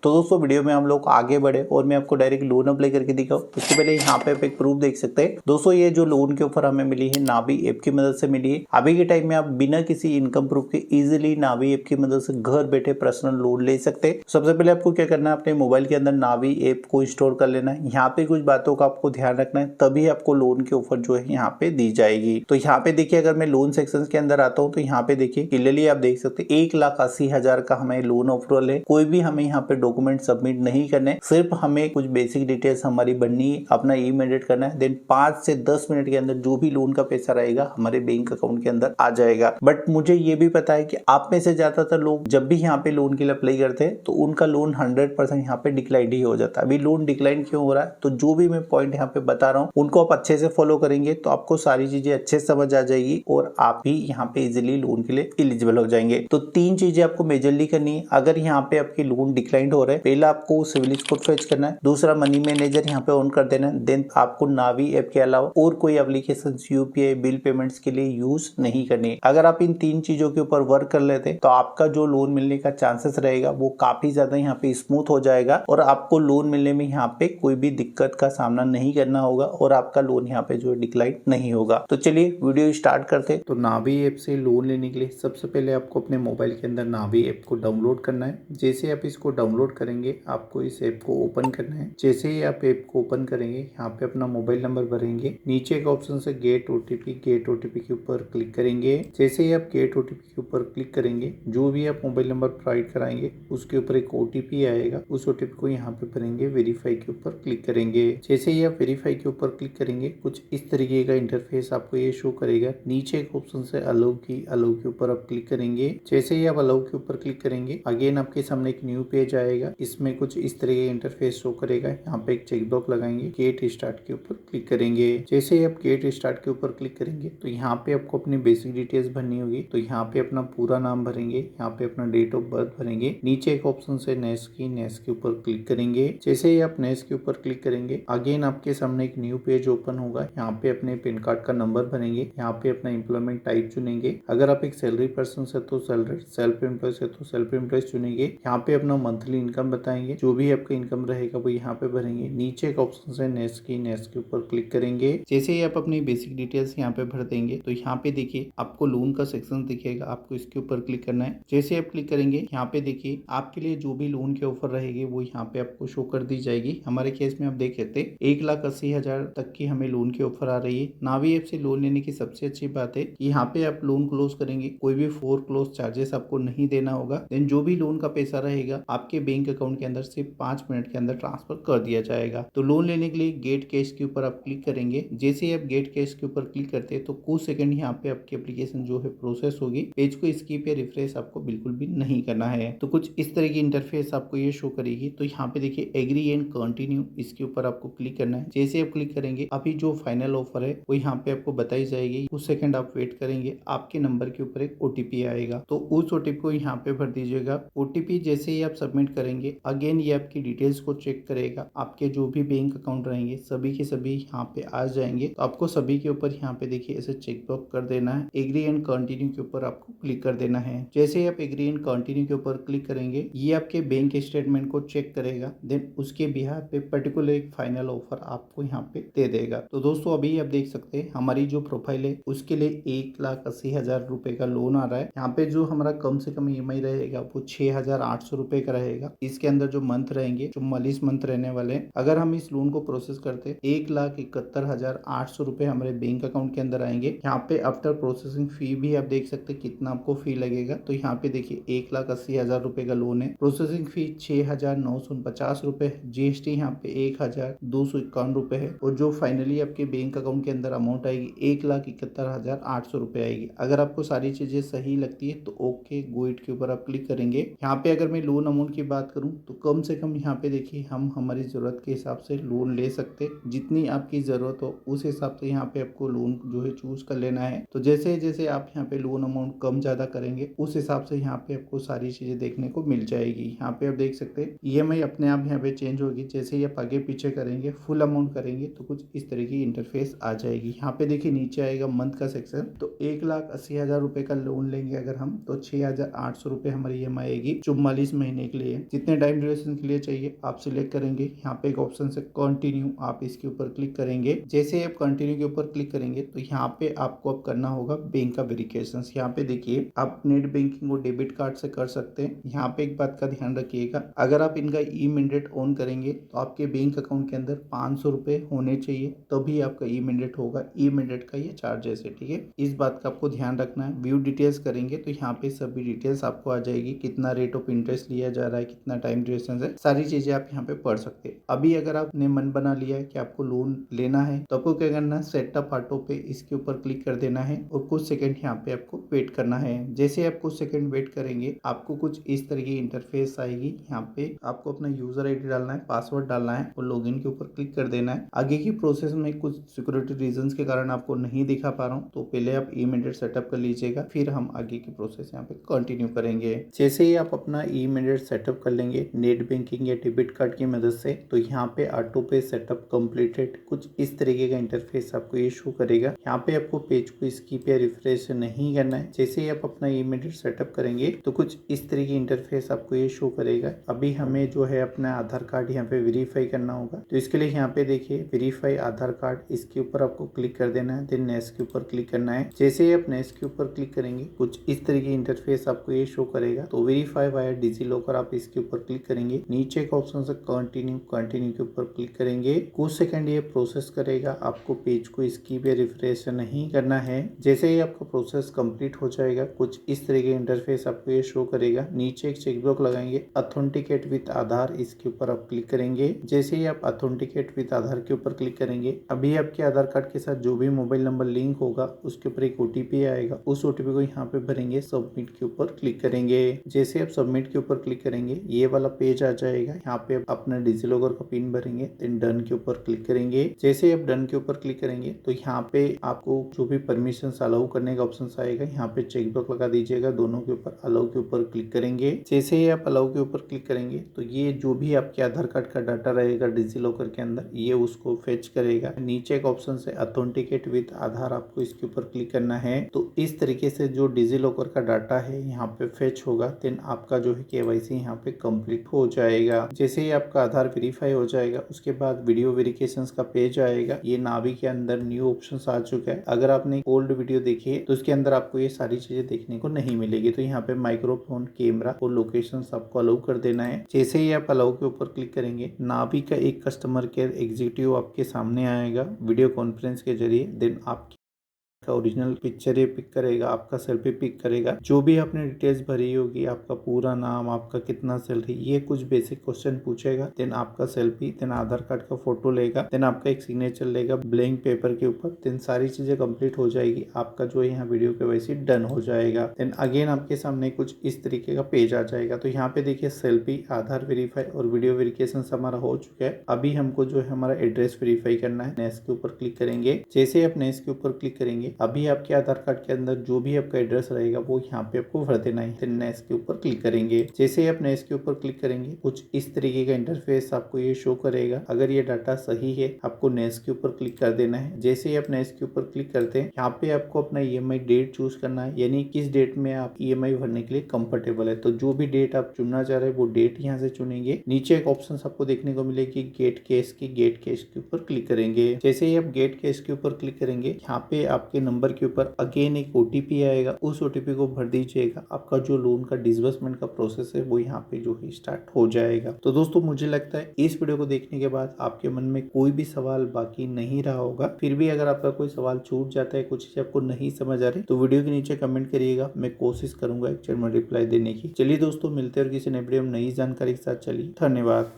तो दोस्तों वीडियो में हम लोग आगे बढ़े और मैं आपको डायरेक्ट लोन अप्लाई करके दिखाऊं। उससे पहले यहाँ पे आप एक प्रूफ देख सकते हैं। दोस्तों ये जो लोन के ऊपर हमें मिली है नावी ऐप की मदद से मिली है। अभी के टाइम में आप बिना किसी इनकम प्रूफ के इजिली नावी ऐप की मदद से घर बैठे पर्सनल लोन ले सकते हैं। सबसे पहले आपको क्या करना है, अपने मोबाइल के अंदर नावी ऐप को इंस्टॉल कर लेना है। यहाँ पे कुछ बातों का आपको ध्यान रखना है, तभी आपको लोन के ऑफर जो है यहाँ पे दी जाएगी। तो यहाँ पे देखिए, अगर मैं लोन सेक्शन के अंदर आता हूँ तो यहाँ पे देखिए क्लियरली आप देख सकते हैं 1,80,000 का हमें लोन ऑफर है। कोई भी हमें यहाँ पे डॉक्यूमेंट सबमिट नहीं करने, सिर्फ हमें कुछ बेसिक डिटेल्स हमारी बननी है, अपना ईमेल ऐड करना है, देन 5 से 10 मिनट के अंदर जो भी लोन का पैसा रहेगा हमारे बैंक अकाउंट के अंदर आ जाएगा। बट मुझे ये भी पता है कि आप में से ज्यादातर लोग जब भी यहाँ पे लोन के लिए अप्लाई करते हैं तो उनका लोन 100% यहाँ पे डिक्लाइन ही हो जाता है। अभी लोन डिक्लाइन क्यों हो रहा है, तो जो भी मैं पॉइंट यहाँ पे बता रहा हूँ उनको आप अच्छे से फॉलो करेंगे तो आपको सारी चीजें अच्छे से समझ आ जाएगी और आप भी यहाँ पे इजिली लोन के लिए एलिजिबल हो जाएंगे। तो 3 चीजें आपको मेजरली करनी है अगर यहाँ पे आपकी लोन डिक्लाइन हो रहा है। पहला आपको सिविल स्कोर फेच करना है, दूसरा मनी मैनेजर यहाँ पे ऑन कर देना है, देन आपको नावी ऐप के अलावा और कोई एप्लीकेशन यूपीआई बिल पेमेंट्स के लिए यूज नहीं करनी है। अगर आप इन 3 चीजों के ऊपर वर्क कर लेते तो आपका जो लोन मिलने का चांसेस रहेगा वो काफी ज्यादा यहाँ पे स्मूथ हो जाएगा और आपको लोन मिलने में यहाँ पे कोई भी दिक्कत का सामना नहीं करना होगा और आपका लोन यहाँ पे जो डिक्लाइन नहीं होगा। तो चलिए वीडियो स्टार्ट करते हैं। तो नावी ऐप से लोन लेने के लिए सबसे पहले आपको अपने मोबाइल के अंदर नावी ऐप को डाउनलोड करना है। जैसे आप इसको डाउनलोड करेंगे आपको इस ऐप को ओपन करना है। जैसे ही आप ऐप को ओपन करेंगे यहाँ पे अपना मोबाइल नंबर भरेंगे, नीचे का ऑप्शन से गेट ओटीपी के ऊपर क्लिक करेंगे। जैसे ही आप गेट ओटीपी के ऊपर क्लिक करेंगे, जो भी आप मोबाइल नंबर प्रोवाइड कराएंगे उसके ऊपर एक ओटीपी आएगा, उस ओटीपी को यहाँ पे भरेंगे, वेरीफाई के ऊपर क्लिक करेंगे। जैसे ही आप वेरीफाई के ऊपर क्लिक करेंगे कुछ इस तरीके का इंटरफेस आपको ये शो करेगा। नीचे एक ऑप्शन से अलाउ के ऊपर आप क्लिक करेंगे। जैसे ही आप अलाउ के ऊपर क्लिक करेंगे अगेन आपके सामने एक न्यू पेज आएगा, इसमें कुछ इस तरीके का इंटरफेस शो करेगा। यहाँ पे एक चेकबॉक्स लगाएंगे, गेट स्टार्ट के ऊपर क्लिक करेंगे। जैसे ही आप गेट स्टार्ट के ऊपर क्लिक करेंगे तो यहाँ पे आपको अपनी बेसिक डिटेल्स भरनी होगी। तो यहाँ पे अपना पूरा नाम भरेंगे, यहाँ पे अपना डेट ऑफ बर्थ भरेंगे। नीचे एक ऑप्शन से नेक्स्ट के ऊपर क्लिक करेंगे। जैसे ही आप नेक्स्ट के ऊपर क्लिक करेंगे अगेन आपके सामने एक न्यू पेज ओपन होगा। यहाँ पे अपने पैन कार्ड का नंबर भरेंगे, यहाँ पे अपना एम्प्लॉयमेंट टाइप चुनेंगे। अगर आप एक सैलरी पर्सन से तो सैलरी, सेल्फ एम्प्लॉय से तो सेल्फ एम्प्लॉय चुनेंगे। यहाँ पे अपना मंथली इनकम बताएंगे, जो भी आपका इनकम रहेगा वो यहाँ पे भरेंगे। नीचे एक ऑप्शन है नेक्स्ट के ऊपर क्लिक करेंगे। जैसे ही आप अपनी बेसिक डिटेल्स यहाँ पे भर देंगे तो यहाँ पे देखिए आपको लोन का सेक्शन दिखेगा, आपको इसके ऊपर क्लिक करना है। जैसे आप क्लिक करेंगे यहाँ पे देखिए आपके लिए जो भी लोन के ऑफर रहेगी वो यहाँ पे आपको शो कर दी जाएगी। हमारे केस में आप देख सकते हैं 1,80,000 तक की हमें लोन की ऑफर आ रही है। नावी ऐप से लोन लेने की सबसे अच्छी बात है कि यहाँ पे आप लोन क्लोज करेंगे, कोई भी फोर क्लोज चार्जेस आपको नहीं देना होगा। देन जो भी लोन का पैसा रहेगा आपके बैंक अकाउंट के अंदर सिर्फ 5 मिनट के अंदर ट्रांसफर कर दिया जाएगा। तो लोन लेने के लिए गेट कैश के ऊपर आप क्लिक करेंगे। जैसे ही आप गेट कैश के ऊपर क्लिक करते हैं तो कुछ सेकंड यहाँ पे आपकी एप्लीकेशन जो है प्रोसेस होगी। पेज को स्किप या रिफ्रेश आपको बिल्कुल भी नहीं करना है। तो कुछ इस तरह की इंटरफेस आपको ये शो करेगी। तो यहाँ पे देखिए एग्री एंड कंटिन्यू, इसके ऊपर आपको क्लिक करना है। जैसे आप क्लिक करेंगे अभी जो फाइनल ऑफर है वो यहाँ पे आपको बताई जाएगी। कुछ सेकंड आप वेट करेंगे, आपके नंबर के ऊपर एक ओटीपी आएगा तो उस ओटीपी को यहाँ पे भर दीजिएगा। ओटीपी जैसे ही आप सबमिट करेंगे अगेन ये आपकी डिटेल्स को चेक करेगा। आपके जो भी बैंक अकाउंट रहेंगे सभी के सभी यहाँ पे आ जाएंगे। तो आपको सभी के ऊपर यहाँ पे देखिए ऐसे चेकबॉक्स कर देना है। एग्री एंड कंटिन्यू के ऊपर आपको क्लिक कर देना है। जैसे ही आप एग्री एंड कंटिन्यू के ऊपर क्लिक करेंगे ये आपके बैंक स्टेटमेंट को चेक करेगा, देन उसके बिहार पे पर्टिकुलर एक फाइनल ऑफर आपको यहाँ पे दे देगा। तो दोस्तों अभी आप देख सकते हैं हमारी जो प्रोफाइल है उसके लिए 1,80,000 रुपए का लोन आ रहा है। यहाँ पे जो हमारा कम से कम ईएमआई रहेगा वो 6,800 रुपए का रहेगा। इसके अंदर जो मंथ रहेंगे 44 मंथ रहने वाले हैं। अगर हम इस लोन को प्रोसेस करते 1,71,800 रुपए हमारे बैंक अकाउंट के अंदर आएंगे। यहाँ पे आफ्टर प्रोसेसिंग फी भी आप देख सकते हैं कितना आपको फी लगेगा। तो यहाँ पे देखिए 1,80,000 रुपए का लोन है, प्रोसेसिंग फी 6,950 रुपए, जीएसटी यहाँ पे 1,251 रुपए है और जो फाइनली आपके बैंक अकाउंट के अंदर अमाउंट आएगी 1,71,800 रुपए आएगी। अगर आपको सारी चीजें सही लगती है तो ओके गो इट के ऊपर आप क्लिक करेंगे। यहाँ पे अगर मैं लोन अमाउंट की बात करूँ तो कम से कम यहाँ पे देखिए हम हमारी जरूरत के हिसाब से लोन ले सकते, जितनी आपकी जरूरत हो उस हिसाब से यहाँ पे आपको लोन जो है चूज कर लेना है। तो जैसे जैसे आप यहाँ पे लोन अमाउंट कम ज्यादा करेंगे उस हिसाब से यहाँ पे आपको सारी चीजें देखने को मिल जाएगी। यहाँ पे आप देख सकते हैं ईएमआई अपने आप यहाँ पे चेंज होगी। जैसे ही आप आगे पीछे करेंगे फुल अमाउंट करेंगे तो कुछ इस तरह की इंटरफेस आ जाएगी। यहाँ पे देखिए नीचे आएगा मंथ का सेक्शन। तो 1,80,000 रुपए का लोन लेंगे अगर हम तो 6,800 रुपए हमारी ईएमआई आएगी 44 महीने के लिए। जितने टाइम ड्यूरेशन के लिए चाहिए आप सिलेक्ट करेंगे। यहाँ पे एक ऑप्शन से कंटिन्यू, आप इसके ऊपर क्लिक करेंगे। जैसे ही आप कंटिन्यू के ऊपर क्लिक करेंगे तो यहाँ पे आपको अब करना होगा बैंक का वेरिफिकेशन। यहाँ पे देखिए आप नेट बैंकिंग को डेबिट कार्ड से कर सकते हैं। यहाँ पे एक बात का ध्यान रखिएगा, अगर आप इनका ई मैंडेट ऑन करेंगे तो आपके बैंक अकाउंट के अंदर 500 रुपए होने चाहिए, तभी आपका ई मैंडेट होगा। ई मैंडेट का ये चार्जेस है, ठीक है, इस बात का आपको ध्यान रखना है। व्यू डिटेल्स करेंगे तो यहाँ पे सभी डिटेल्स आपको आ जाएगी, कितना रेट ऑफ इंटरेस्ट लिया जा रहा है, कितना टाइम ड्यूरेशन है, सारी चीजें आप यहाँ पे पढ़ सकते हैं। अभी अगर आपने मन बना लिया है कि आपको लोन लेना है तो आपको क्या करना है, सेटअप ऑटो पे इसके ऊपर क्लिक कर देना है और कुछ सेकंड यहाँ पे आपको वेट करना है। जैसे आप कुछ सेकंड वेट करेंगे आपको कुछ इस तरह की इंटरफेस आएगी। यहाँ पे आपको अपना यूजर आईडी डालना है, पासवर्ड डालना है और लॉगिन के ऊपर क्लिक कर देना है। आगे की प्रोसेस में कुछ सिक्योरिटी रीजंस के कारण आपको नहीं दिखा पा रहा हूँ, तो पहले आप ई मैंडेट सेटअप कर लीजिएगा, फिर हम आगे की प्रोसेस यहाँ पे कंटिन्यू करेंगे। जैसे ही आप अपना ई मैंडेट सेटअप कर लेंगे नेट बैंकिंग या डेबिट कार्ड की मदद से, तो यहाँ पे ऑटो पे सेटअप कंप्लीटेड कुछ इस तरीके का इंटरफेस आपको ये शो करेगा। यहाँ पे आपको पेज को स्किप या रिफ्रेश नहीं करना है। जैसे ही आप अपना ई मैंडेट सेटअप करेंगे तो कुछ इस तरह की इंटरफेस आपको ये शो करेगा। अभी हमें जो है अपना आधार कार्ड यहाँ पे वेरीफाई करना होगा, तो इसके लिए यहाँ पे देखिए वेरीफाई आधार कार्ड, इसके ऊपर आपको क्लिक कर देना है, देन नेक्स्ट के ऊपर क्लिक करना है। जैसे ही आप नेक्स्ट के ऊपर क्लिक करेंगे कुछ इस तरह की इंटरफेस आपको ये शो करेगा। तो वेरीफाई वाया डिजी लॉकर आप इसके ऊपर क्लिक करेंगे, नीचे का ऑप्शन से कंटिन्यू के ऊपर क्लिक करेंगे। कुछ सेकंड ये प्रोसेस करेगा, आपको पेज को स्किप या रिफ्रेश नहीं करना है। जैसे ही आपका प्रोसेस कंप्लीट हो जाएगा कुछ इस तरह के इंटरफेस आपको ये शो करेगा। नीचे एक चेक बॉक्स लगाएंगे ऑथेंटिकेट विद आधार, इसके ऊपर आप क्लिक करेंगे। जैसे ही आप ऑथेंटिकेट विद आधार के ऊपर क्लिक करेंगे अभी आपके आधार कार्ड के साथ जो भी मोबाइल नंबर लिंक होगा उसके ऊपर एक ओटीपी आएगा, उस ओटीपी को यहाँ पे भरेंगे, सबमिट के ऊपर क्लिक करेंगे। जैसे आप सबमिट के ऊपर क्लिक करेंगे ये वाला पेज आ जाएगा। यहाँ पे आप अपना डिजी लॉकर का पिन भरेंगे, देन डन के ऊपर क्लिक करेंगे। जैसे आप डन के ऊपर क्लिक करेंगे तो यहाँ पे आपको जो भी परमिशन अलाउ करने का ऑप्शन आएगा, यहाँ पे चेक बॉक्स लगा दीजिएगा, दोनों के ऊपर अलाउ के ऊपर क्लिक करेंगे। जैसे ही आप अलाउ के ऊपर क्लिक करेंगे तो ये जो भी आपके आधार कार्ड का डाटा रहेगा डिजी लॉकर के अंदर ये उसको फेच करेगा। नीचे एक ऑप्शन से ऑथेंटिकेट विद आधार, आपको इसके ऊपर क्लिक करना है। तो इस तरीके से जो डिजी लॉकर का डाटा है यहाँ पे फेच होगा, देन आपका जो है केवाईसी यहाँ पे कंप्लीट हो जाएगा। जैसे ही आपका आधार वेरीफाई हो जाएगा उसके बाद वीडियो वेरिफिकेशन का पेज आएगा। ये नावी के अंदर न्यू ऑप्शंस आ चुका है। अगर आपने ओल्ड वीडियो देखी है तो उसके अंदर आपको ये सारी चीजें देखने को नहीं मिलेगी। तो यहाँ पे माइक्रोफोन, कैमरा और लोकेशन आपको अलाउ कर देना है। जैसे ही आप अलाउ के ऊपर क्लिक करेंगे नावी का एक कस्टमर केयर एग्जीक्यूटिव आपके सामने आएगा वीडियो कॉन्फ्रेंस के जरिए, देन आपकी का ओरिजिनल पिक्चर ये पिक करेगा, आपका सेल्फी पिक करेगा, जो भी आपने डिटेल्स भरी होगी, आपका पूरा नाम, आपका कितना सैलरी, ये कुछ बेसिक क्वेश्चन पूछेगा, देन आपका सेल्फी, देन आधार कार्ड का फोटो लेगा, देन आपका एक सिग्नेचर लेगा ब्लैंक पेपर के ऊपर, देन सारी चीजें कंप्लीट हो जाएगी। आपका जो है यहाँ वीडियो केवाईसी डन हो जाएगा। देन अगेन आपके सामने कुछ इस तरीके का पेज आ जाएगा। तो यहाँ पे देखिए सेल्फी, आधार वेरीफाई और वीडियो वेरिफिकेशन हमारा हो चुका है। अभी हमको जो है हमारा एड्रेस वेरीफाई करना है। नेक्स्ट के ऊपर क्लिक करेंगे। जैसे आप नेक्स्ट के ऊपर क्लिक करेंगे अभी आपके आधार कार्ड के अंदर जो भी आपका एड्रेस रहेगा वो यहाँ पे आपको भर देना है। फिर नेक्स्ट के ऊपर क्लिक करेंगे। जैसे आप नेक्स्ट के ऊपर क्लिक करेंगे कुछ इस तरीके का इंटरफेस आपको ये शो करेगा। अगर ये डाटा सही है आपको नेक्स्ट के ऊपर क्लिक कर देना है। जैसे ही आप नेक्स्ट के ऊपर क्लिक करते हैं यहाँ पे आपको अपना ईएमआई डेट चूज करना है, यानी किस डेट में आप ईएमआई भरने के लिए कंफर्टेबल है। तो जो भी डेट आप चुनना चाह रहे हैं वो डेट यहाँ से चुनेंगे। नीचे एक ऑप्शन आपको देखने को मिलेगी गेट कैश की, गेट कैश के ऊपर क्लिक करेंगे। जैसे ही आप गेट कैश के ऊपर क्लिक करेंगे यहाँ पे आपके नंबर के ऊपर अगेन एक ओटीपी आएगा, उस ओटीपी को भर दीजिएगा। आपका जो लोन का डिसबर्समेंट का प्रोसेस है वो यहाँ पे जो है स्टार्ट हो जाएगा। तो दोस्तों मुझे लगता है इस वीडियो को देखने के बाद आपके मन में कोई भी सवाल बाकी नहीं रहा होगा। फिर भी अगर आपका कोई सवाल छूट जाता है, कुछ चीज आपको नहीं समझ आ रही, तो वीडियो के नीचे कमेंट करिएगा, मैं कोशिश करूंगा एक्चुअल में रिप्लाई देने की। चलिए दोस्तों मिलते हैं और किसी नए वीडियो में नई जानकारी के साथ। चलिए धन्यवाद।